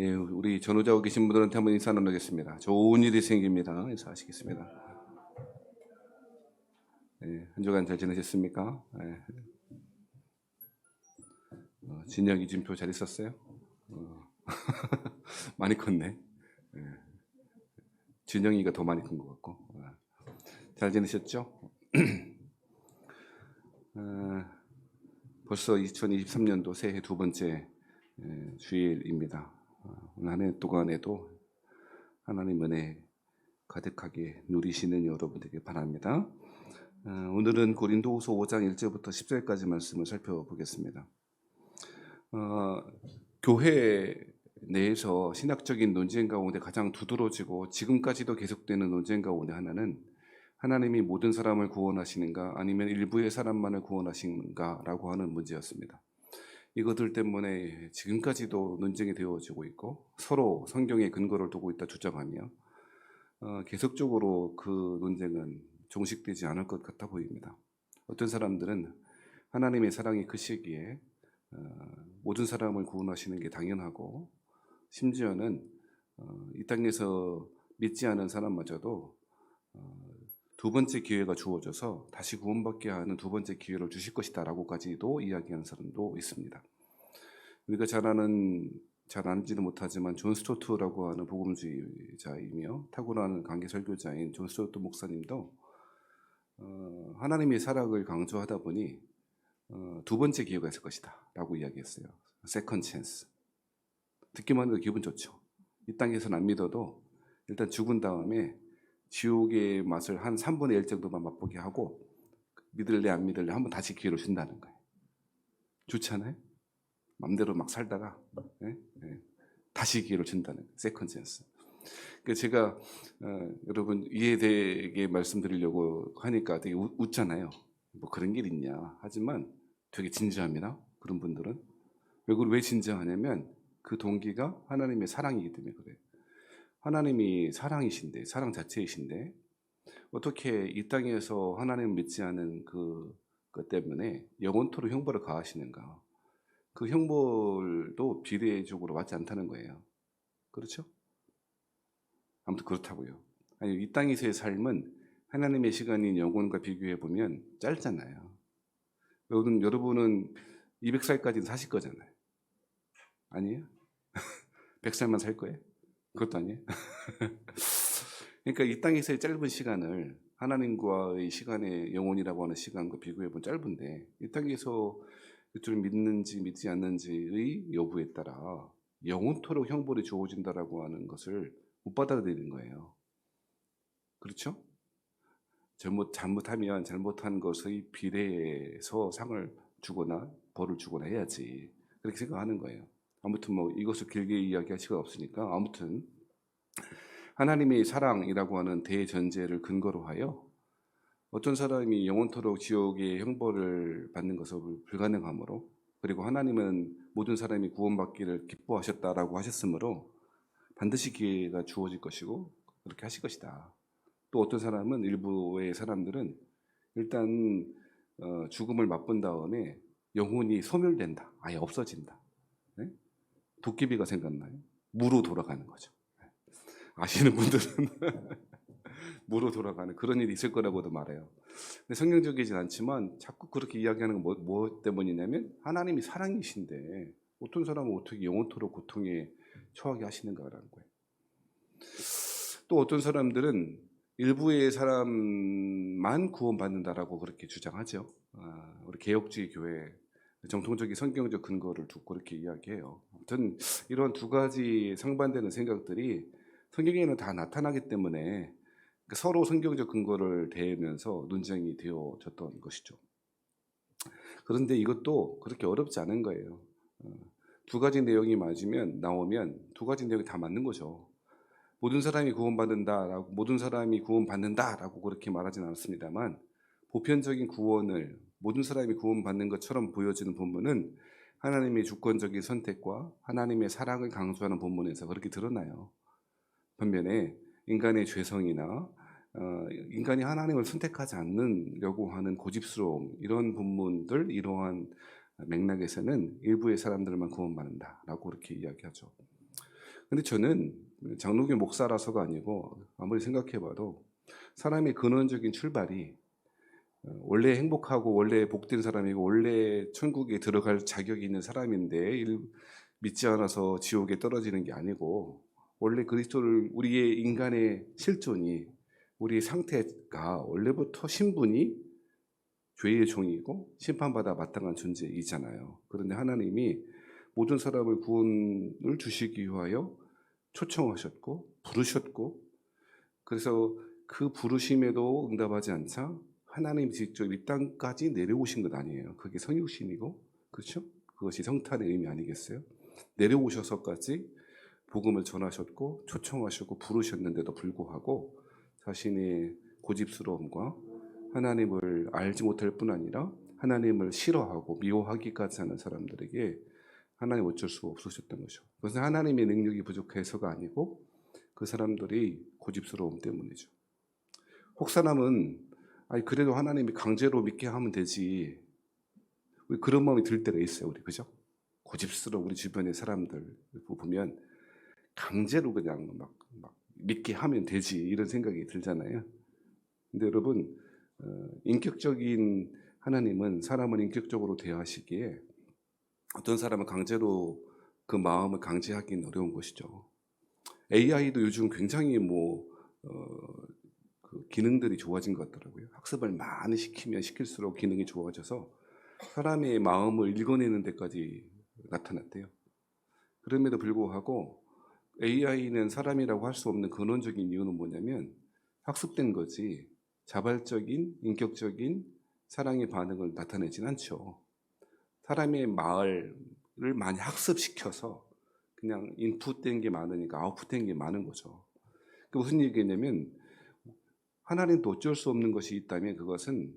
예, 우리 전후자고 계신 분들한테 한번 인사 나누겠습니다. 좋은 일이 생깁니다. 인사하시겠습니다. 예, 한 주간 잘 지내셨습니까? 예. 진혁이 진표 잘 있었어요? 많이 컸네. 예. 진영이가 더 많이 큰 것 같고. 잘 지내셨죠? 벌써 2023년도 새해 두 번째 주일입니다. 오늘 한 해 동안에도 하나님 은혜 가득하게 누리시는 여러분들에게 바랍니다. 오늘은 고린도후서 5장 1절부터 10절까지 말씀을 살펴보겠습니다. 교회 내에서 신학적인 논쟁 가운데 가장 두드러지고 지금까지도 계속되는 논쟁 가운데 하나는 하나님이 모든 사람을 구원하시는가 아니면 일부의 사람만을 구원하시는가라고 하는 문제였습니다. 이것들 때문에 지금까지도 논쟁이 되어지고 있고 서로 성경에 근거를 두고 있다 주장하며 계속적으로 그 논쟁은 종식되지 않을 것 같아 보입니다. 어떤 사람들은 하나님의 사랑이 크시기에 모든 사람을 구원하시는 게 당연하고 심지어는 이 땅에서 믿지 않은 사람마저도 두 번째 기회가 주어져서 다시 구원받게 하는 두 번째 기회를 주실 것이다 라고까지도 이야기하는 사람도 있습니다. 우리가 잘 알지도 못하지만 존 스토트라고 하는 복음주의자이며 탁월한 강계 설교자인 존 스토트 목사님도 하나님의 사랑을 강조하다 보니 두 번째 기회가 있을 것이다 라고 이야기했어요. 세컨 찬스. 듣기만 해도 기분 좋죠. 이 땅에서는 안 믿어도 일단 죽은 다음에 지옥의 맛을 한 3분의 1 정도만 맛보게 하고 믿을래 안 믿을래 한번 다시 기회를 준다는 거예요. 좋잖아요. 맘대로 막 살다가 다시 기회를 준다는 거예요. 세컨 찬스. 그러니까 제가 여러분 이해되게 말씀드리려고 하니까 되게 웃잖아요. 뭐 그런 게 있냐. 하지만 되게 진지합니다. 그런 분들은. 왜 진지하냐면 그 동기가 하나님의 사랑이기 때문에 그래요. 하나님이 사랑이신데, 사랑 자체이신데 어떻게 이 땅에서 하나님 믿지 않은 그것 때문에 영원토록 형벌을 가하시는가. 그 형벌도 비례적으로 맞지 않다는 거예요. 그렇죠? 아무튼 그렇다고요. 아니, 이 땅에서의 삶은 하나님의 시간인 영혼과 비교해 보면 짧잖아요. 여러분은 200살까지는 사실 거잖아요. 아니에요? 100살만 살 거예요? 그것도 아니에요? 그러니까 이 땅에서의 짧은 시간을 하나님과의 시간의 영혼이라고 하는 시간과 비교해 보면 짧은데 이 땅에서 그들을 믿는지 믿지 않는지의 여부에 따라 영원토록 형벌이 주어진다라고 하는 것을 못 받아들이는 거예요. 그렇죠? 잘못하면 잘못한 것의 비례해서 상을 주거나 벌을 주거나 해야지. 그렇게 생각하는 거예요. 아무튼 뭐 이것을 길게 이야기할 시간 없으니까 아무튼 하나님의 사랑이라고 하는 대전제를 근거로 하여 어떤 사람이 영원토록 지옥의 형벌을 받는 것은 불가능하므로 그리고 하나님은 모든 사람이 구원받기를 기뻐하셨다라고 하셨으므로 반드시 기회가 주어질 것이고 그렇게 하실 것이다. 또 어떤 사람은 일부의 사람들은 일단 죽음을 맛본 다음에 영혼이 소멸된다. 아예 없어진다. 네? 도깨비가 생각나요? 무로 돌아가는 거죠. 아시는 분들은 무로 돌아가는 그런 일이 있을 거라고도 말해요. 근데 성경적이진 않지만 자꾸 그렇게 이야기하는 건 뭐 때문이냐면 하나님이 사랑이신데 어떤 사람은 어떻게 영원토록 고통에 처하게 하시는가라는 거예요. 또 어떤 사람들은 일부의 사람만 구원받는다라고 그렇게 주장하죠. 우리 개혁주의 교회 정통적인 성경적 근거를 두고 그렇게 이야기해요. 아무튼 이런 두 가지 상반되는 생각들이 성경에는 다 나타나기 때문에 서로 성경적 근거를 대면서 논쟁이 되어졌던 것이죠. 그런데 이것도 그렇게 어렵지 않은 거예요. 두 가지 내용이 나오면 두 가지 내용이 다 맞는 거죠. 모든 사람이 구원받는다라고 그렇게 말하진 않았습니다만 보편적인 구원을 모든 사람이 구원받는 것처럼 보여지는 본문은 하나님의 주권적인 선택과 하나님의 사랑을 강조하는 본문에서 그렇게 드러나요. 반면에 인간의 죄성이나 인간이 하나님을 선택하지 않으려고 하는 고집스러움 이런 본문들 이러한 맥락에서는 일부의 사람들만 구원받는다라고 그렇게 이야기하죠. 근데 저는 장로교 목사라서가 아니고 아무리 생각해봐도 사람의 근원적인 출발이 원래 행복하고 원래 복된 사람이고 원래 천국에 들어갈 자격이 있는 사람인데 믿지 않아서 지옥에 떨어지는 게 아니고 원래 그리스도를 우리의 인간의 실존이 우리의 상태가 원래부터 신분이 죄의 종이고 심판받아 마땅한 존재이잖아요. 그런데 하나님이 모든 사람을 구원을 주시기 위하여 초청하셨고 부르셨고 그래서 그 부르심에도 응답하지 않자 하나님 직접 이 땅까지 내려오신 것 아니에요. 그게 성육신이고 그렇죠? 그것이 성탄의 의미 아니겠어요? 내려오셔서까지 복음을 전하셨고 초청하셨고 부르셨는데도 불구하고 자신의 고집스러움과 하나님을 알지 못할 뿐 아니라 하나님을 싫어하고 미워하기까지 하는 사람들에게 하나님 어쩔 수 없으셨던 거죠. 그것은 하나님의 능력이 부족해서가 아니고 그 사람들이 고집스러움 때문이죠. 혹 사람은 아니 그래도 하나님이 강제로 믿게 하면 되지. 우리 그런 마음이 들 때가 있어요. 우리 그죠? 고집스러운 우리 주변의 사람들 보면 강제로 그냥 막 믿게 하면 되지 이런 생각이 들잖아요. 근데 여러분 인격적인 하나님은 사람을 인격적으로 대하시기에 어떤 사람은 강제로 그 마음을 강제하기는 어려운 것이죠. AI도 요즘 굉장히 그 기능들이 좋아진 것 같더라고요. 학습을 많이 시키면 시킬수록 기능이 좋아져서 사람의 마음을 읽어내는 데까지 나타났대요. 그럼에도 불구하고 AI는 사람이라고 할 수 없는 근원적인 이유는 뭐냐면 학습된 거지 자발적인 인격적인 사랑의 반응을 나타내진 않죠. 사람의 말을 많이 학습시켜서 그냥 인풋된 게 많으니까 아웃풋된 게 많은 거죠. 그 무슨 얘기냐면 하나님도 어쩔 수 없는 것이 있다면 그것은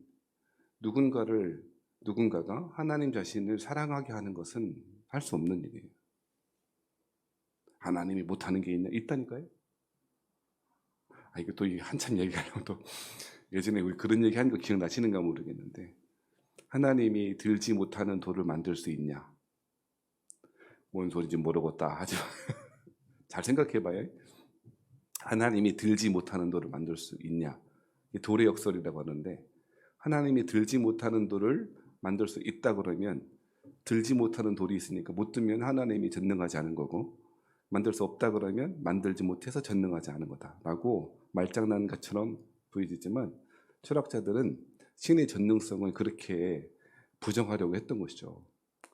누군가가 하나님 자신을 사랑하게 하는 것은 할 수 없는 일이에요. 하나님이 못하는 게 있다니까요. 이거 또 한참 얘기하려면 또 예전에 우리 그런 얘기한 거 기억나시는가 모르겠는데 하나님이 들지 못하는 돌을 만들 수 있냐? 뭔 소리인지 모르겠다 하죠. 잘 생각해봐요. 하나님이 들지 못하는 돌을 만들 수 있냐? 돌의 역설이라고 하는데 하나님이 들지 못하는 돌을 만들 수 있다 그러면 들지 못하는 돌이 있으니까 못 들면 하나님이 전능하지 않은 거고 만들 수 없다 그러면 만들지 못해서 전능하지 않은 거다라고 말장난 것처럼 보이지만 철학자들은 신의 전능성을 그렇게 부정하려고 했던 것이죠.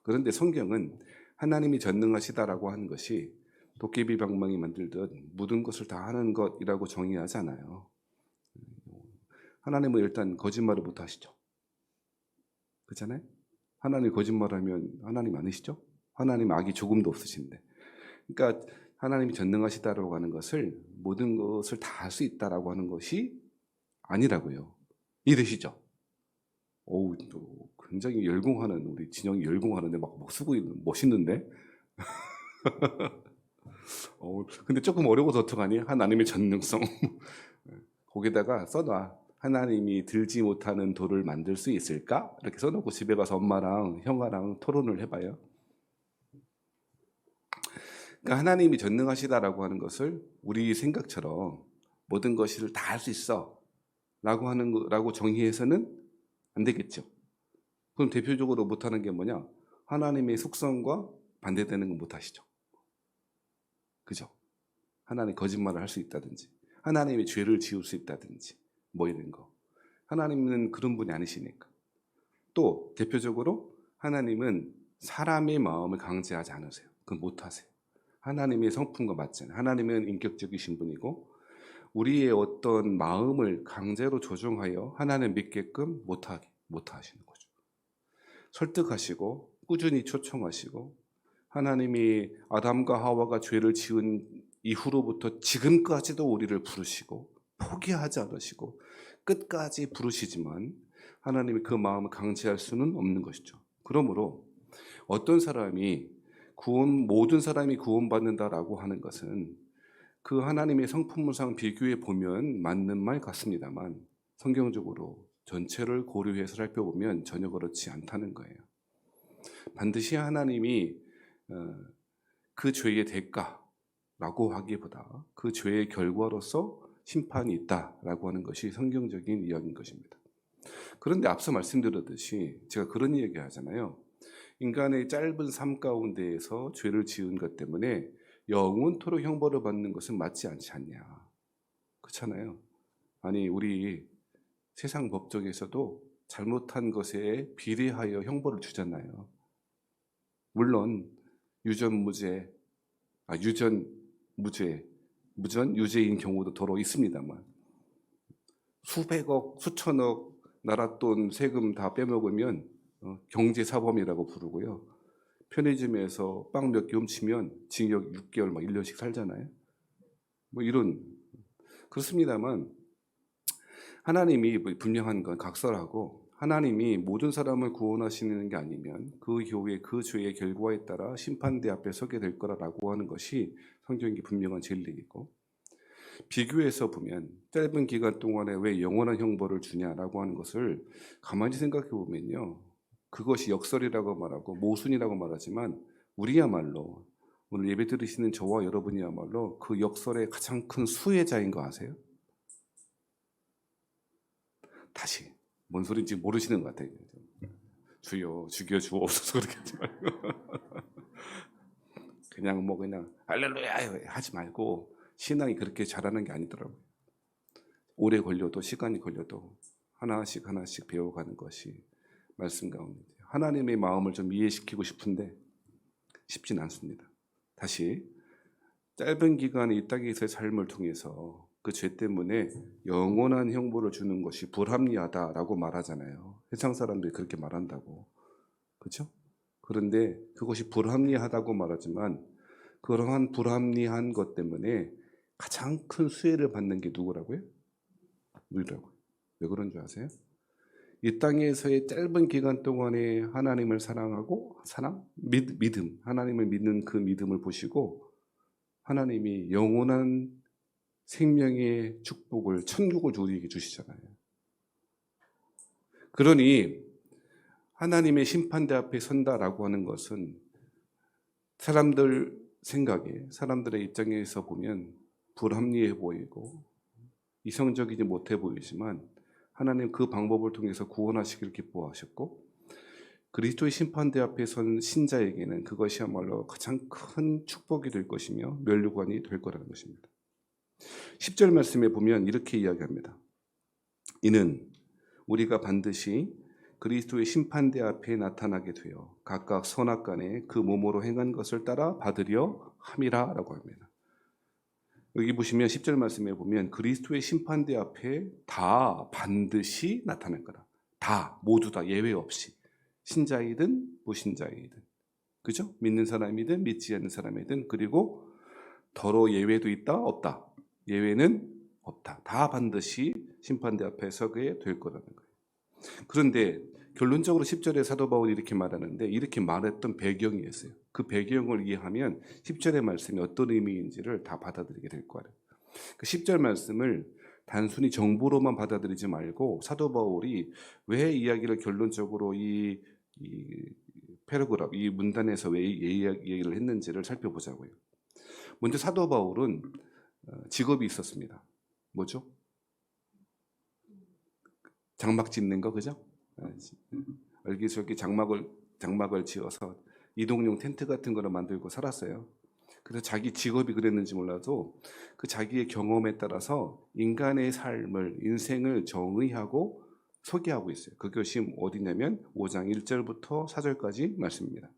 그런데 성경은 하나님이 전능하시다라고 하는 것이 도깨비 방망이 만들듯 모든 것을 다 하는 것이라고 정의하지 않아요. 하나님은 일단 거짓말을 못 하시죠. 그렇잖아요? 하나님 거짓말하면 하나님 아니시죠? 하나님 악이 조금도 없으신데. 그러니까 하나님이 전능하시다라고 하는 것을 모든 것을 다 할 수 있다라고 하는 것이 아니라고요. 이해되시죠? 또 굉장히 열공하는 우리 진영이 열공하는데 막 쓰고 있는 멋있는데. 근데 조금 어려워서 어떡하니? 하나님의 전능성. 거기다가 써놔. 하나님이 들지 못하는 돌을 만들 수 있을까? 이렇게 써놓고 집에 가서 엄마랑 형아랑 토론을 해봐요. 그러니까 하나님이 전능하시다라고 하는 것을 우리 생각처럼 모든 것을 다 할 수 있어 라고 정의해서는 안 되겠죠. 그럼 대표적으로 못하는 게 뭐냐? 하나님의 속성과 반대되는 건 못하시죠. 그죠? 하나님 거짓말을 할 수 있다든지 하나님의 죄를 지울 수 있다든지 뭐 이런 거. 하나님은 그런 분이 아니시니까. 또 대표적으로 하나님은 사람의 마음을 강제하지 않으세요. 그건 못하세요. 하나님의 성품과 맞잖아요. 하나님은 인격적이신 분이고 우리의 어떤 마음을 강제로 조종하여 하나님 믿게끔 못하시는 거죠. 설득하시고 꾸준히 초청하시고 하나님이 아담과 하와가 죄를 지은 이후로부터 지금까지도 우리를 부르시고 포기하지 않으시고 끝까지 부르시지만 하나님이 그 마음을 강제할 수는 없는 것이죠. 그러므로 어떤 사람이 모든 사람이 구원받는다라고 하는 것은 그 하나님의 성품상 비교해 보면 맞는 말 같습니다만 성경적으로 전체를 고려해서 살펴보면 전혀 그렇지 않다는 거예요. 반드시 하나님이 그 죄의 대가, 라고 하기보다 그 죄의 결과로서 심판이 있다라고 하는 것이 성경적인 이야기인 것입니다. 그런데 앞서 말씀드렸듯이 제가 그런 이야기 하잖아요. 인간의 짧은 삶 가운데에서 죄를 지은 것 때문에 영원토록 형벌을 받는 것은 맞지 않지 않냐. 그렇잖아요. 아니 우리 세상 법정에서도 잘못한 것에 비례하여 형벌을 주잖아요. 물론 유전무죄, 유전무죄, 무전 유죄인 경우도 더러 있습니다만 수백억, 수천억 나라 돈 세금 다 빼먹으면 경제사범이라고 부르고요. 편의점에서 빵 몇 개 훔치면 징역 6개월, 막 1년씩 살잖아요. 뭐 이런 그렇습니다만 하나님이 분명한 건 각설하고 하나님이 모든 사람을 구원하시는 게 아니면 그 이후에 그 죄의 결과에 따라 심판대 앞에 서게 될 거라고 하는 것이 성경의 분명한 진리이고 비교해서 보면 짧은 기간 동안에 왜 영원한 형벌을 주냐라고 하는 것을 가만히 생각해 보면요. 그것이 역설이라고 말하고 모순이라고 말하지만 우리야말로 오늘 예배 드리시는 저와 여러분이야말로 그 역설의 가장 큰 수혜자인 거 아세요? 다시 뭔 소리인지 모르시는 것 같아요. 주여 죽여주옵소서 그렇게 하지 말고 그냥 할렐루야 하지 말고 신앙이 그렇게 잘하는 게 아니더라고요. 오래 걸려도 시간이 걸려도 하나씩 배워가는 것이 말씀 가운데 하나님의 마음을 좀 이해시키고 싶은데 쉽진 않습니다. 다시 짧은 기간 이 땅에서의 삶을 통해서 그 죄 때문에 영원한 형벌을 주는 것이 불합리하다라고 말하잖아요. 세상 사람들이 그렇게 말한다고. 그렇죠? 그런데 그것이 불합리하다고 말하지만 그러한 불합리한 것 때문에 가장 큰 수혜를 받는 게 누구라고요? 우리라고요. 왜 그런 줄 아세요? 이 땅에서의 짧은 기간 동안에 하나님을 사랑하고 믿음, 하나님을 믿는 그 믿음을 보시고 하나님이 영원한 생명의 축복을 천국을 우리에게 주시잖아요. 그러니 하나님의 심판대 앞에 선다라고 하는 것은 사람들 생각에 사람들의 입장에서 보면 불합리해 보이고 이성적이지 못해 보이지만 하나님 그 방법을 통해서 구원하시기를 기뻐하셨고 그리스도의 심판대 앞에 선 신자에게는 그것이야말로 가장 큰 축복이 될 것이며 면류관이 될 거라는 것입니다. 10절 말씀에 보면 이렇게 이야기합니다. 이는 우리가 반드시 그리스도의 심판대 앞에 나타나게 되어 각각 선악간에 그 몸으로 행한 것을 따라 받으려 함이라 라고 합니다. 여기 보시면 10절 말씀에 보면 그리스도의 심판대 앞에 다 반드시 나타날 거다. 다 모두 다 예외 없이 신자이든 무신자이든 그죠? 믿는 사람이든 믿지 않는 사람이든 그리고 더러 예외도 있다 없다. 예외는 없다. 다 반드시 심판대 앞에 서게 될 거라는 거예요. 그런데 결론적으로 10절에 사도 바울이 이렇게 말하는데 이렇게 말했던 배경이 있어요. 그 배경을 이해하면 10절의 말씀이 어떤 의미인지를 다 받아들이게 될 거예요. 그 10절 말씀을 단순히 정보로만 받아들이지 말고 사도 바울이 왜 이야기를 결론적으로 이 패러그래프, 이 문단에서 왜 얘기를 했는지를 살펴보자고요. 먼저 사도 바울은 직업이 있었습니다. 뭐죠? 장막 짓는 거, 그죠? 얼기설기 장막을 지어서 이동용 텐트 같은 거를 만들고 살았어요. 그래서 자기 직업이 그랬는지 몰라도 그 자기의 경험에 따라서 인간의 삶을, 인생을 정의하고 소개하고 있어요. 그것이 어디냐면 5장 1절부터 4절까지 말씀입니다.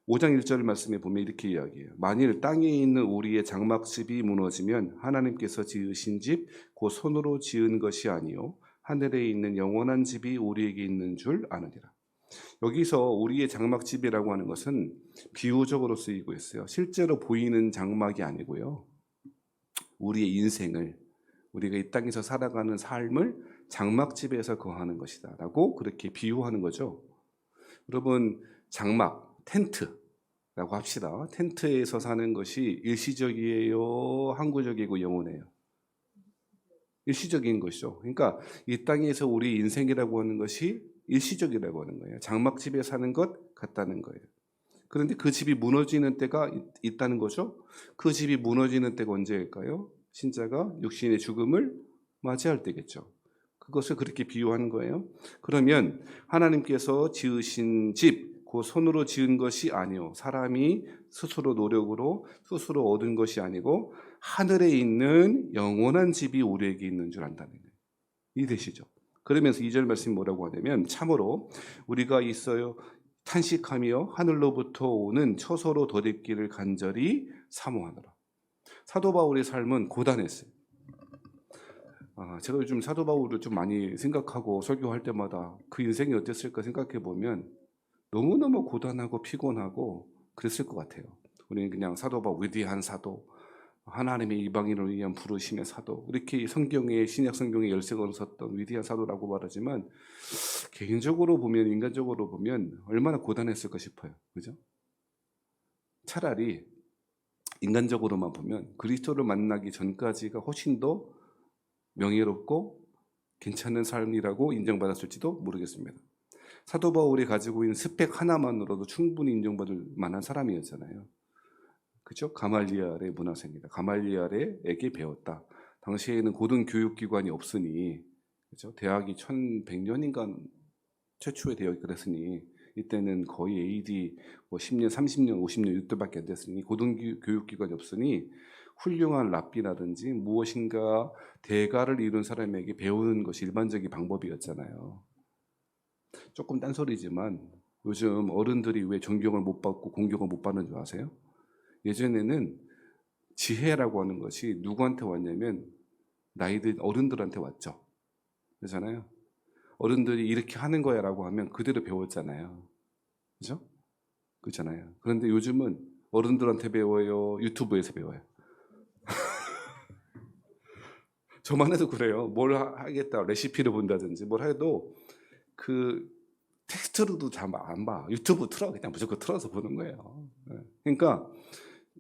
5장 1절 말씀에 보면 이렇게 이야기해요. 만일 땅에 있는 우리의 장막집이 무너지면 하나님께서 지으신 집, 곧 손으로 지은 것이 아니요 하늘에 있는 영원한 집이 우리에게 있는 줄 아느니라. 여기서 우리의 장막집이라고 하는 것은 비유적으로 쓰이고 있어요. 실제로 보이는 장막이 아니고요. 우리의 인생을, 우리가 이 땅에서 살아가는 삶을 장막집에서 거하는 것이다 라고 그렇게 비유하는 거죠. 여러분, 장막, 텐트라고 합시다. 텐트에서 사는 것이 일시적이에요? 항구적이고 영원해요? 일시적인 것이죠. 그러니까 이 땅에서 우리 인생이라고 하는 것이 일시적이라고 하는 거예요. 장막집에 사는 것 같다는 거예요. 그런데 그 집이 무너지는 때가 있다는 거죠. 그 집이 무너지는 때가 언제일까요? 신자가 육신의 죽음을 맞이할 때겠죠. 그것을 그렇게 비유하는 거예요. 그러면 하나님께서 지으신 집, 그 손으로 지은 것이 아니요, 사람이 스스로 노력으로 스스로 얻은 것이 아니고 하늘에 있는 영원한 집이 우리에게 있는 줄 안다는 거예요. 이해되시죠? 그러면서 2절 말씀이 뭐라고 하냐면, 참으로 우리가 있어요 탄식하며 하늘로부터 오는 처소로 덧입기를 간절히 사모하노라. 사도 바울의 삶은 고단했어요. 제가 요즘 사도 바울을 좀 많이 생각하고 설교할 때마다 그 인생이 어땠을까 생각해 보면 너무너무 고단하고 피곤하고 그랬을 것 같아요. 우리는 그냥 사도 바울, 위대한 사도, 하나님의 이방인을 위한 부르심의 사도, 이렇게 성경에, 신약 성경에 열쇠건을 썼던 위대한 사도라고 말하지만, 개인적으로 보면, 인간적으로 보면 얼마나 고단했을까 싶어요. 그죠? 차라리 인간적으로만 보면 그리스도를 만나기 전까지가 훨씬 더 명예롭고 괜찮은 삶이라고 인정받았을지도 모르겠습니다. 사도 바울이 가지고 있는 스펙 하나만으로도 충분히 인정받을 만한 사람이었잖아요. 그죠? 가말리알의 문화생이다. 가말리알에게 배웠다. 당시에는 고등 교육기관이 없으니, 그죠? 대학이 1100년인가 최초의 대학이 그랬으니, 이때는 거의 AD 10년, 30년, 50년 이때밖에 안 됐으니 고등 교육기관이 없으니 훌륭한 랍비라든지 무엇인가 대가를 이룬 사람에게 배우는 것이 일반적인 방법이었잖아요. 조금 딴소리지만 요즘 어른들이 왜 존경을 못 받고 공경을 못 받는 줄 아세요? 예전에는 지혜라고 하는 것이 누구한테 왔냐면 나이들 어른들한테 왔죠. 그렇잖아요. 어른들이 이렇게 하는 거야 라고 하면 그대로 배웠잖아요. 그죠? 그렇잖아요. 그런데 요즘은 어른들한테 배워요, 유튜브에서 배워요. 저만 해도 그래요. 뭘 하겠다, 레시피를 본다든지 뭘 해도 그 텍스트로도 잘 안 봐. 유튜브 틀어, 그냥 무조건 틀어서 보는 거예요. 그러니까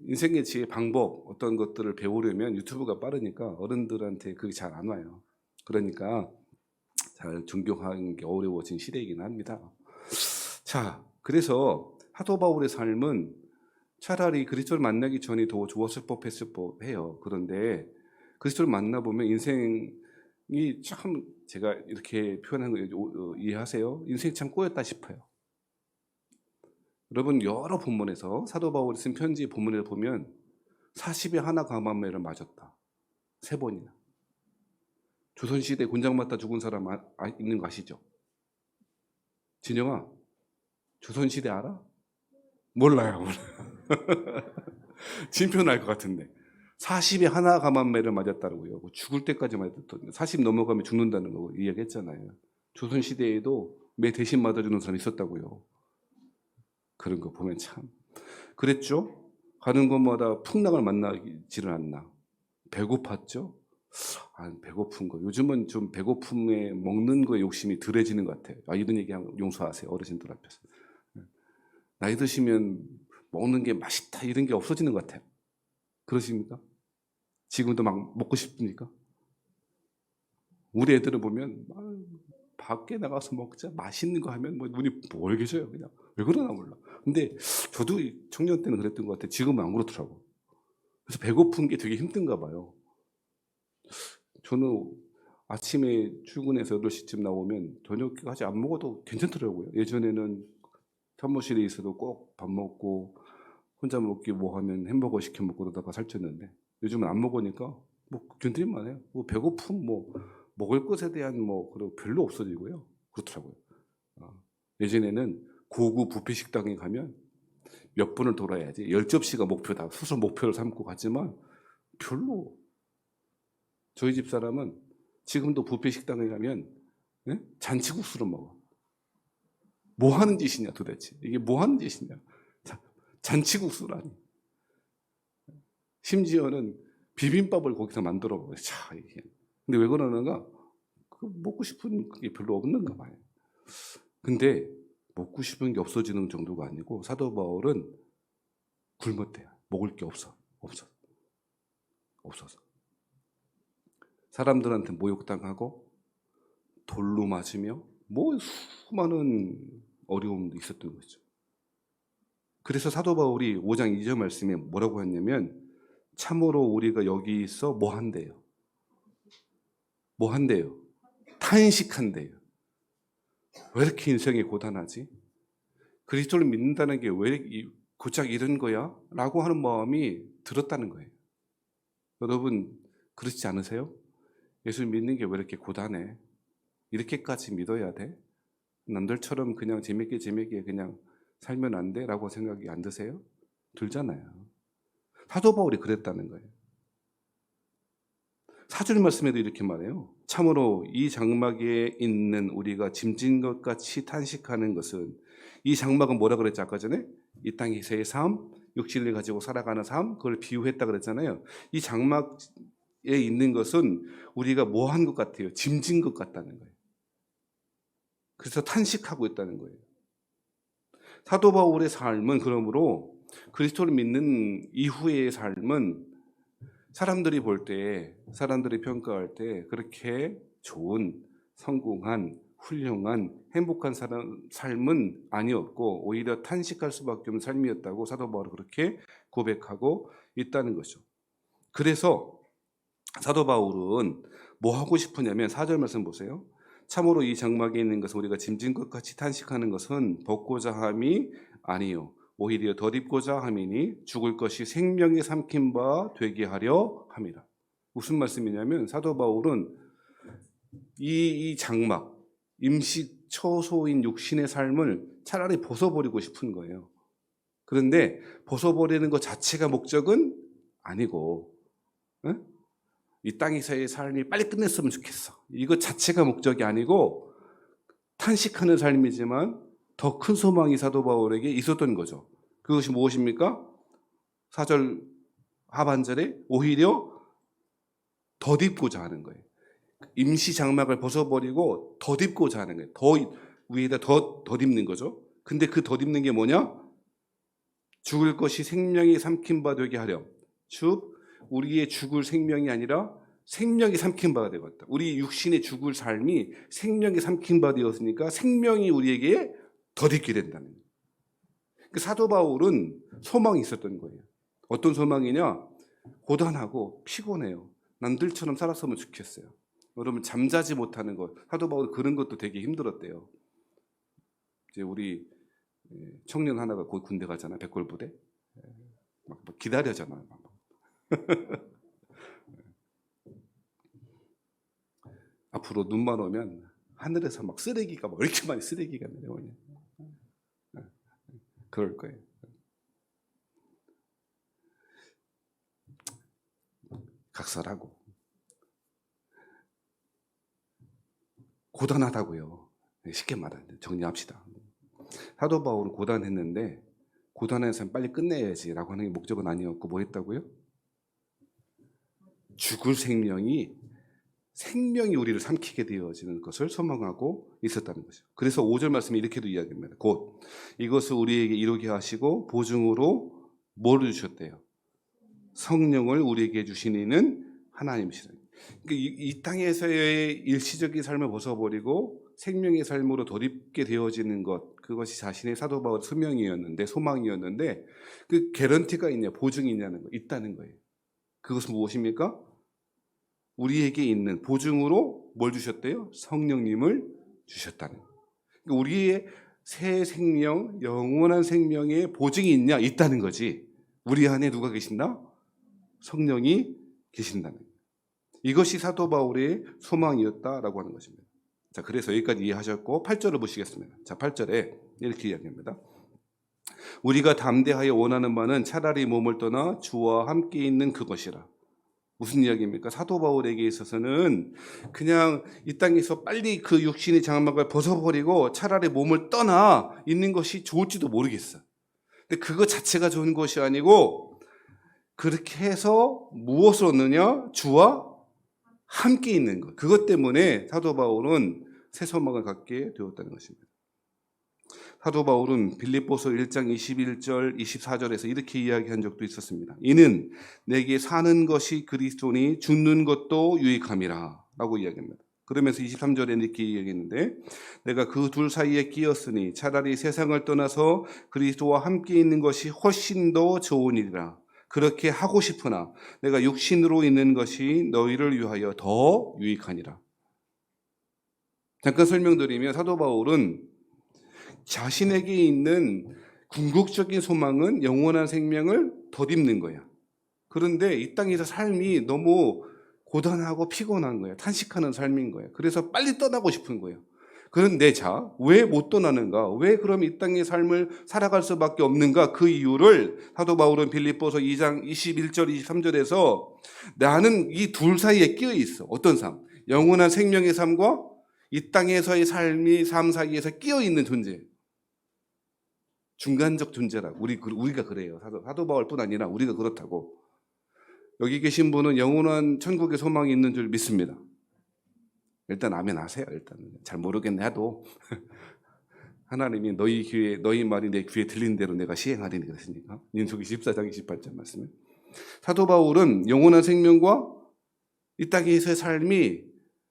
인생의 지혜, 방법, 어떤 것들을 배우려면 유튜브가 빠르니까 어른들한테 그게 잘 안 와요. 그러니까 잘 존경하는 게 어려워진 시대이긴 합니다. 자, 그래서 사도 바울의 삶은 차라리 그리스도를 만나기 전이 더 좋았을 법했을 법해요. 그런데 그리스도를 만나보면 인생이 참, 제가 이렇게 표현하는 거 이해하세요? 인생이 참 꼬였다 싶어요. 여러분, 여러 본문에서 사도 바울이 쓴 편지 본문을 보면 40에 하나 가만매를 맞았다. 3번이나. 조선시대 곤장 맞다 죽은 사람 있는 거 아시죠? 진영아, 조선시대 알아? 몰라요. 진표는 알 것 같은데. 40에 하나 가만매를 맞았다고요. 죽을 때까지 맞았던, 40 넘어가면 죽는다는 거 이야기했잖아요. 조선시대에도 매 대신 맞아주는 사람이 있었다고요. 그런 거 보면 참. 그랬죠? 가는 곳마다 풍랑을 만나지를 않나. 배고팠죠? 배고픈 거. 요즘은 좀 배고픔에 먹는 거에 욕심이 덜해지는 것 같아요. 이런 얘기하면 용서하세요. 어르신들 앞에서. 나이 드시면 먹는 게 맛있다 이런 게 없어지는 것 같아요. 그러십니까? 지금도 막 먹고 싶습니까? 우리 애들을 보면 밖에 나가서 먹자 맛있는 거 하면 뭐 눈이 벌개져요. 그냥 왜 그러나 몰라. 근데 저도 청년 때는 그랬던 것 같아요. 지금은 안 그렇더라고. 그래서 배고픈 게 되게 힘든가 봐요. 저는 아침에 출근해서 8시쯤 나오면 저녁까지 안 먹어도 괜찮더라고요. 예전에는 사무실에 있어도 꼭 밥 먹고 혼자 먹기 뭐 하면 햄버거 시켜 먹고 그러다가 살쪘는데 요즘은 안 먹으니까 뭐 견딜만 해요. 뭐 배고픔 뭐 먹을 것에 대한 뭐 그런 별로 없어지고요. 그렇더라고요. 예전에는 고급 뷔페 식당에 가면 몇 번을 돌아야지 10접시가 목표다. 스스로 목표를 삼고 갔지만 별로. 저희 집 사람은 지금도 뷔페 식당에 가면 잔치국수를 먹어. 뭐 하는 짓이냐 도대체. 이게 뭐 하는 짓이냐. 잔치국수라니. 심지어는 비빔밥을 거기서 만들어 먹어요. 자, 이게. 근데 왜 그러는가? 먹고 싶은 게 별로 없는가 봐요. 근데 먹고 싶은 게 없어지는 정도가 아니고 사도 바울은 굶었대요. 먹을 게 없어서. 사람들한테 모욕당하고 돌로 맞으며 뭐 수많은 어려움도 있었던 거죠. 그래서 사도 바울이 5장 2절 말씀에 뭐라고 했냐면 참으로 우리가 여기 있어 뭐 한대요? 뭐 한대요? 탄식한대요. 왜 이렇게 인생이 고단하지? 그리스도를 믿는다는 게 왜 고작 이런 거야? 라고 하는 마음이 들었다는 거예요. 여러분 그렇지 않으세요? 예수 믿는 게 왜 이렇게 고단해? 이렇게까지 믿어야 돼? 남들처럼 그냥 재밌게 그냥 살면 안 돼? 라고 생각이 안 드세요? 들잖아요. 사도 바울이 그랬다는 거예요. 4절 말씀에도 이렇게 말해요. 참으로 이 장막에 있는 우리가 짐진 것 같이 탄식하는 것은, 이 장막은 뭐라 그랬죠? 아까 전에 이 땅에서의 삶, 육신을 가지고 살아가는 삶, 그걸 비유했다 그랬잖아요. 이 장막에 있는 것은 우리가 뭐 한 것 같아요? 짐진 것 같다는 거예요. 그래서 탄식하고 있다는 거예요. 사도 바울의 삶은 그러므로 그리스도를 믿는 이후의 삶은 사람들이 볼 때, 사람들이 평가할 때 그렇게 좋은, 성공한, 훌륭한, 행복한 삶은 아니었고 오히려 탄식할 수밖에 없는 삶이었다고 사도 바울은 그렇게 고백하고 있다는 거죠. 그래서 사도 바울은 뭐 하고 싶으냐면 4절 말씀 보세요. 참으로 이 장막에 있는 것은 우리가 짐진 것 같이 탄식하는 것은 벗고자 함이 아니요 오히려 덧입고자 함이니 죽을 것이 생명에 삼킨 바 되게 하려 함이라. 무슨 말씀이냐면 사도 바울은 이 장막, 임시 처소인 육신의 삶을 차라리 벗어버리고 싶은 거예요. 그런데 벗어버리는 것 자체가 목적은 아니고, 응? 이 땅에서의 삶이 빨리 끝냈으면 좋겠어. 이거 자체가 목적이 아니고 탄식하는 삶이지만 더 큰 소망이 사도 바울에게 있었던 거죠. 그것이 무엇입니까? 4절 하반절에 오히려 덧입고자 하는 거예요. 임시 장막을 벗어버리고 덧입고자 하는 거예요. 더 위에다 덧입는 거죠. 근데 그 덧입는 게 뭐냐? 죽을 것이 생명이 삼킨 바 되게 하렴. 즉 우리의 죽을 생명이 아니라 생명이 삼킨 바가 되었다. 우리 육신의 죽을 삶이 생명이 삼킨 바 되었으니까 생명이 우리에게 덧입게 된다는 거예요. 그 사도 바울은 소망이 있었던 거예요. 어떤 소망이냐? 고단하고 피곤해요. 남들처럼 살았으면 좋겠어요. 여러분 잠자지 못하는 것, 사도 바울 그런 것도 되게 힘들었대요. 이제 우리 청년 하나가 곧 군대 가잖아, 백골부대. 막 기다려잖아. 앞으로 눈만 오면 하늘에서 막 쓰레기가 막 이렇게 많이 쓰레기가 내려오냐. 그럴 거예요. 각설하고 고단하다고요. 쉽게 말하면 정리합시다. 사도 바울은 고단했는데 고단해서 빨리 끝내야지라고 하는 게 목적은 아니었고 뭐 했다고요? 죽을 생명이 우리를 삼키게 되어지는 것을 소망하고 있었다는 거죠. 그래서 5절 말씀에 이렇게도 이야기합니다. 곧 이것을 우리에게 이루게 하시고 보증으로 뭘 주셨대요? 성령을 우리에게 주신 이는 하나님이시다. 그러니까 이 땅에서의 일시적인 삶을 벗어버리고 생명의 삶으로 덧입게 되어지는 것, 그것이 자신의 사도 바울의 소명이었는데, 소망이었는데 그 개런티가 있냐, 보증이 있냐는 거, 있다는 거예요. 그것은 무엇입니까? 우리에게 있는 보증으로 뭘 주셨대요? 성령님을 주셨다는 거예요. 그러니까 우리의 새 생명, 영원한 생명의 보증이 있냐? 있다는 거지. 우리 안에 누가 계신다? 성령이 계신다는 거예요. 이것이 사도 바울의 소망이었다라고 하는 것입니다. 자, 그래서 여기까지 이해하셨고 8절을 보시겠습니다. 자, 8절에 이렇게 이야기합니다. 우리가 담대하여 원하는 바는 차라리 몸을 떠나 주와 함께 있는 그것이라. 무슨 이야기입니까? 사도 바울에게 있어서는 그냥 이 땅에서 빨리 그 육신의 장막을 벗어버리고 차라리 몸을 떠나 있는 것이 좋을지도 모르겠어. 근데 그거 자체가 좋은 것이 아니고 그렇게 해서 무엇을 얻느냐? 주와 함께 있는 것. 그것 때문에 사도 바울은 새 소망을 갖게 되었다는 것입니다. 사도 바울은 빌립보서 1장 21절 24절에서 이렇게 이야기한 적도 있었습니다. 이는 내게 사는 것이 그리스도니 죽는 것도 유익함이라 라고 이야기합니다. 그러면서 23절에 이렇게 얘기했는데 내가 그 둘 사이에 끼었으니 차라리 세상을 떠나서 그리스도와 함께 있는 것이 훨씬 더 좋은 일이라. 그렇게 하고 싶으나 내가 육신으로 있는 것이 너희를 위하여 더 유익하니라. 잠깐 설명드리면 사도 바울은 자신에게 있는 궁극적인 소망은 영원한 생명을 덧입는 거야. 그런데 이 땅에서 삶이 너무 고단하고 피곤한 거야. 탄식하는 삶인 거야. 그래서 빨리 떠나고 싶은 거예요. 그런데 자, 왜 못 떠나는가? 왜 그럼 이 땅의 삶을 살아갈 수밖에 없는가? 그 이유를 사도 바울은 빌립보서 2장 21절, 23절에서 나는 이 둘 사이에 끼어 있어. 어떤 삶? 영원한 생명의 삶과 이 땅에서의 삶 사이에서 끼어 있는 존재. 중간적 존재라고. 우리가 그래요. 사도 바울뿐 아니라 우리가 그렇다고. 여기 계신 분은 영원한 천국의 소망이 있는 줄 믿습니다. 일단 아멘 하세요. 일단 잘 모르겠네 해도 하나님이 너희 말이 내 귀에 들린 대로 내가 시행하리니 그랬으니까. 민수기 14장 28절 말씀에 사도 바울은 영원한 생명과 이 땅에서의 삶이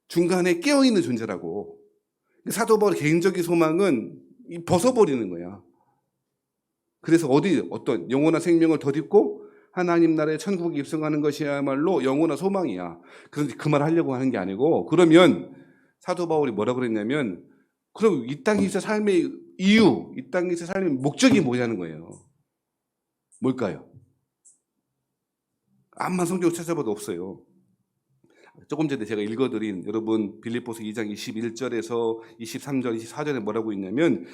중간에 깨어있는 존재라고. 사도 바울의 개인적인 소망은 벗어버리는 거야. 그래서 어떤 영원한 생명을 덧입고 하나님 나라의 천국에 입성하는 것이야말로 영원한 소망이야. 그런데 그 말 하려고 하는 게 아니고, 그러면 사도 바울이 뭐라 그랬냐면, 그럼 이 땅에서 삶의 이유, 이 땅에서 삶의 목적이 뭐냐는 거예요. 뭘까요? 암만 성경을 찾아봐도 없어요. 조금 전에 제가 읽어드린 여러분 빌립보서 2장 21절에서 23절, 24절에 뭐라고 있냐면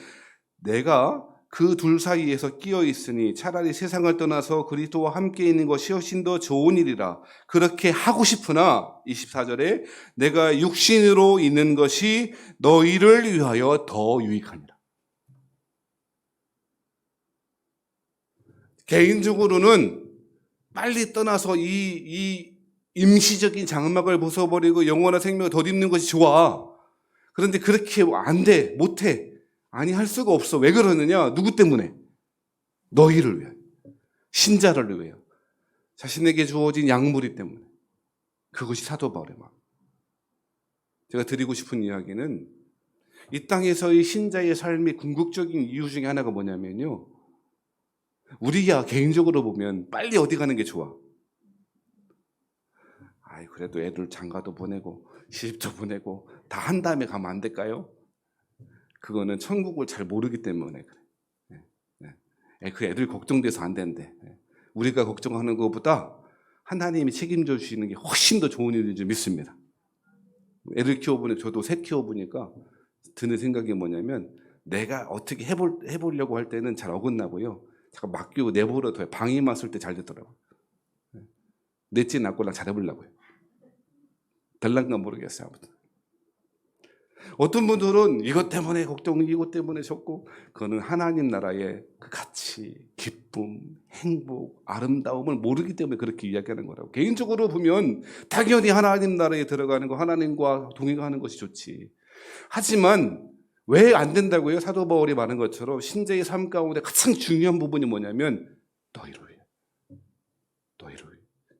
내가 그 둘 사이에서 끼어 있으니 차라리 세상을 떠나서 그리스도와 함께 있는 것이 훨씬 더 좋은 일이라. 그렇게 하고 싶으나 24절에 내가 육신으로 있는 것이 너희를 위하여 더 유익하니라. 개인적으로는 빨리 떠나서 이 임시적인 장막을 벗어버리고 영원한 생명을 덧입는 것이 좋아. 그런데 그렇게 안 돼, 못해. 아니, 할 수가 없어. 왜 그러느냐? 누구 때문에? 너희를 위하여. 신자를 위하여. 자신에게 주어진 양무리 때문에. 그것이 사도 바울의 마음. 제가 드리고 싶은 이야기는 이 땅에서의 신자의 삶의 궁극적인 이유 중에 하나가 뭐냐면요. 우리가 개인적으로 보면 빨리 어디 가는 게 좋아. 그래도 애들 장가도 보내고 시집도 보내고 다 한 다음에 가면 안 될까요? 그거는 천국을 잘 모르기 때문에 그래. 그 애들 걱정돼서 안 된대. 우리가 걱정하는 것보다 하나님이 책임져 주시는 게 훨씬 더 좋은 일인 줄 믿습니다. 애들 키워보니 저도 셋 키워보니까 드는 생각이 뭐냐면 내가 어떻게 해보려고 할 때는 잘 어긋나고요. 잠깐 맡기고 내버려둬요. 방해만 쓸 때 잘 되더라고요. 넷째 낳고랑 잘해보려고요. 될란가 모르겠어요. 아무튼 어떤 분들은 이것 때문에 걱정, 이것 때문에 적고, 그거는 하나님 나라의 그 가치, 기쁨, 행복, 아름다움을 모르기 때문에 그렇게 이야기하는 거라고. 개인적으로 보면 당연히 하나님 나라에 들어가는 거, 하나님과 동행하는 것이 좋지. 하지만 왜 안 된다고요? 사도 바울이 말한 것처럼 신자의 삶 가운데 가장 중요한 부분이 뭐냐면 너희를 위해.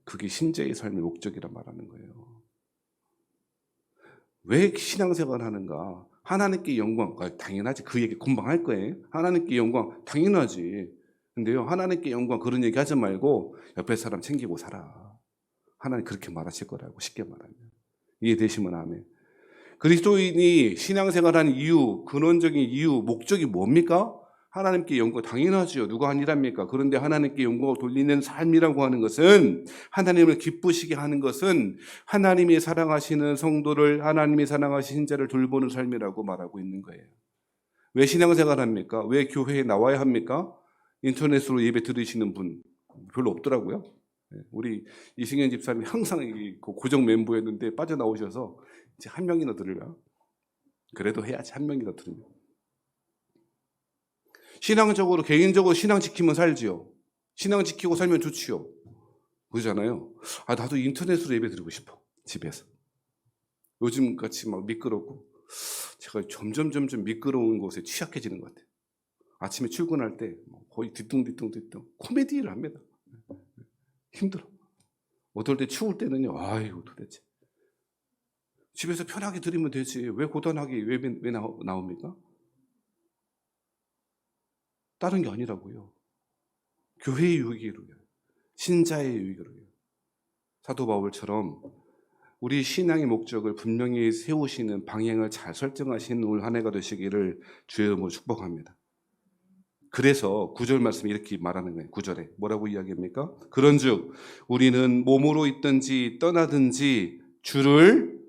그게 신자의 삶의 목적이라 말하는 거예요. 왜 신앙생활 하는가? 하나님께 영광, 당연하지. 그 얘기 금방 할 거예요. 하나님께 영광, 당연하지. 근데요, 하나님께 영광 그런 얘기 하지 말고 옆에 사람 챙기고 살아. 하나님 그렇게 말하실 거라고, 쉽게 말하면. 이해되시면 아멘. 그리스도인이 신앙생활하는 이유, 근원적인 이유, 목적이 뭡니까? 하나님께 영광, 당연하지요. 누가 아니랍니까? 그런데 하나님께 영광을 돌리는 삶이라고 하는 것은, 하나님을 기쁘시게 하는 것은 하나님이 사랑하시는 성도를, 하나님이 사랑하시는 신자를 돌보는 삶이라고 말하고 있는 거예요. 왜 신앙생활 합니까? 왜 교회에 나와야 합니까? 인터넷으로 예배 들으시는 분 별로 없더라고요. 우리 이승현 집사님이 항상 고정 멤버였는데 빠져나오셔서 이제 한 명이나 들으려. 그래도 해야지, 한 명이나 들으면. 신앙적으로, 개인적으로 신앙 지키면 살지요. 신앙 지키고 살면 좋지요. 그러잖아요. 나도 인터넷으로 예배 드리고 싶어. 집에서. 요즘 같이 막 미끄럽고, 제가 점점 미끄러운 곳에 취약해지는 것 같아요. 아침에 출근할 때 거의 뒤뚱 코미디를 합니다. 힘들어. 어떨 때 추울 때는요. 아이고 도대체. 집에서 편하게 드리면 되지. 왜 고단하게 왜 나옵니까? 다른 게 아니라고요. 교회의 유익을 위하여, 신자의 유익을 위하여. 사도 바울처럼 우리 신앙의 목적을 분명히 세우시는 방향을 잘 설정하신 올 한 해가 되시기를 주의 이름으로 축복합니다. 그래서 9절 말씀이 이렇게 말하는 거예요. 9절에 뭐라고 이야기합니까? 그런즉 우리는 몸으로 있든지 떠나든지 주를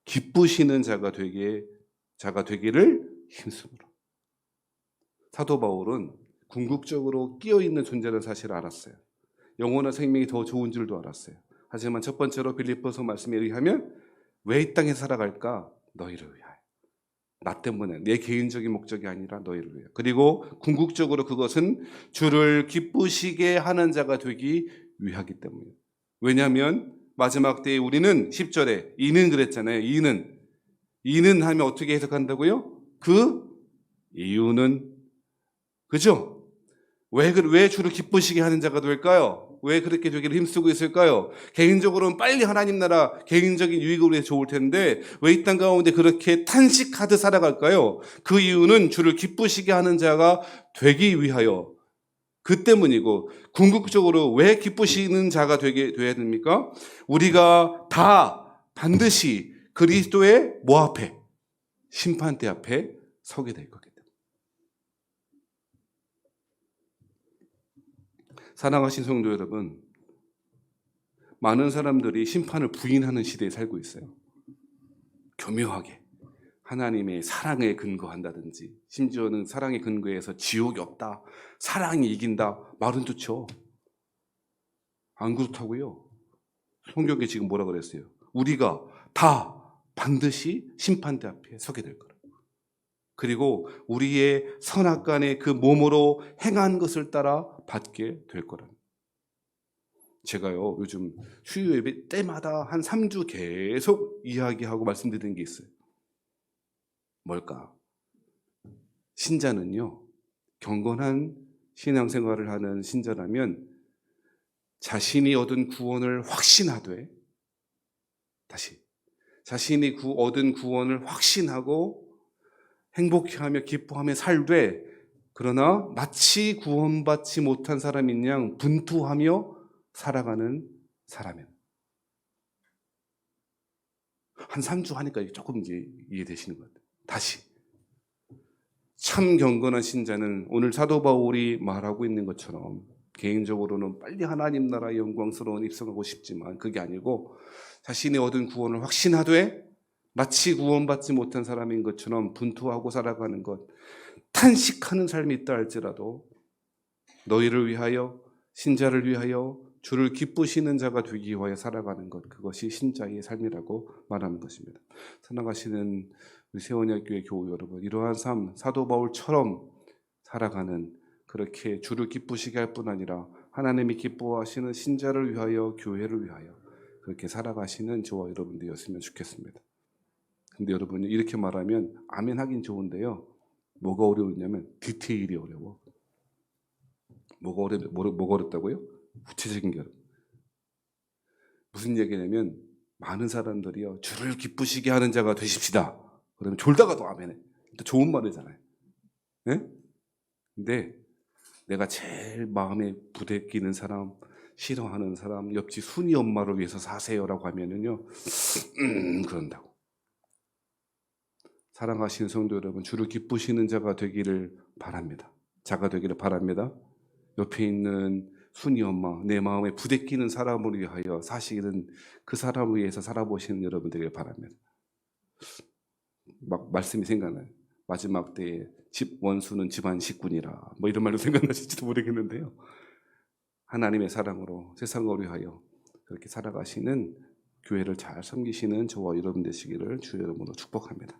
기쁘시는 자가 되기를 힘쓰므로. 사도 바울은 궁극적으로 끼어 있는 존재라는 사실을 알았어요. 영원한 생명이 더 좋은 줄도 알았어요. 하지만 첫 번째로 빌립보서 말씀에 의하면 왜 이 땅에 살아갈까? 너희를 위하여. 나 때문에, 내 개인적인 목적이 아니라 너희를 위하여. 그리고 궁극적으로 그것은 주를 기쁘시게 하는 자가 되기 위하기 때문이에요. 왜냐하면 마지막 때에 우리는 10절에 이는 그랬잖아요. 이는 하면 어떻게 해석한다고요? 그 이유는, 그죠? 왜 주를 기쁘시게 하는 자가 될까요? 왜 그렇게 되기를 힘쓰고 있을까요? 개인적으로는 빨리 하나님 나라 개인적인 유익을 위해 좋을 텐데 왜 이 땅 가운데 그렇게 탄식하듯 살아갈까요? 그 이유는 주를 기쁘시게 하는 자가 되기 위하여. 그 때문이고, 궁극적으로 왜 기쁘시는 자가 돼야 됩니까? 우리가 다 반드시 그리스도의 뭐 앞에? 심판대 앞에 서게 될 거기 때문에. 사랑하신 성도 여러분, 많은 사람들이 심판을 부인하는 시대에 살고 있어요. 교묘하게 하나님의 사랑에 근거한다든지, 심지어는 사랑에 근거해서 지옥이 없다, 사랑이 이긴다, 말은 좋죠. 안 그렇다고요. 성경에 지금 뭐라 그랬어요? 우리가 다 반드시 심판대 앞에 서게 될 거라. 그리고 우리의 선악간의 그 몸으로 행한 것을 따라 받게 될 거라. 제가요, 요즘 수요 예배 때마다 한 3주 계속 이야기하고 말씀드리는 게 있어요. 뭘까? 신자는요, 경건한 신앙생활을 하는 신자라면 자신이 얻은 구원을 확신하되, 자신이 얻은 구원을 확신하고 행복해하며 기뻐하며 살되, 그러나 마치 구원받지 못한 사람인 양 분투하며 살아가는 사람이에요. 한 3주 하니까 조금 이제 이해되시는 것 같아요. 다시. 참 경건한 신자는 오늘 사도 바울이 말하고 있는 것처럼 개인적으로는 빨리 하나님 나라의 영광스러운 입성하고 싶지만 그게 아니고 자신이 얻은 구원을 확신하되 마치 구원받지 못한 사람인 것처럼 분투하고 살아가는 것, 탄식하는 삶이 있다 할지라도 너희를 위하여, 신자를 위하여 주를 기쁘시는 자가 되기 위하여 살아가는 것, 그것이 신자의 삶이라고 말하는 것입니다. 사랑하시는 우리 세원야교회 교우 여러분, 이러한 삶, 사도 바울처럼 살아가는, 그렇게 주를 기쁘시게 할 뿐 아니라 하나님이 기뻐하시는 신자를 위하여, 교회를 위하여 그렇게 살아가시는 저와 여러분들이었으면 좋겠습니다. 근데 여러분이 이렇게 말하면 아멘 하긴 좋은데요, 뭐가 어려우냐면 디테일이 어려워. 뭐가 어렵다고요? 구체적인 게 어려워. 무슨 얘기냐면 많은 사람들이요, 주를 기쁘시게 하는 자가 되십시다. 그러면 졸다가도 아멘해. 또 좋은 말이잖아요. 네? 근데 내가 제일 마음에 부대끼는 사람, 싫어하는 사람, 옆집 순이 엄마를 위해서 사세요라고 하면은요, 그런다고. 사랑하시는 성도 여러분, 주를 기쁘시는 자가 되기를 바랍니다. 옆에 있는 순이 엄마, 내 마음에 부대끼는 사람을 위하여 사실은 그 사람을 위해서 살아보시는 여러분 되길 바랍니다. 막 말씀이 생각나요. 마지막 때에 집 원수는 집안 식군이라, 뭐 이런 말도 생각나실지도 모르겠는데요. 하나님의 사랑으로 세상을 위하여 그렇게 살아가시는, 교회를 잘 섬기시는 저와 여러분 되시기를 주의 이름으로 축복합니다.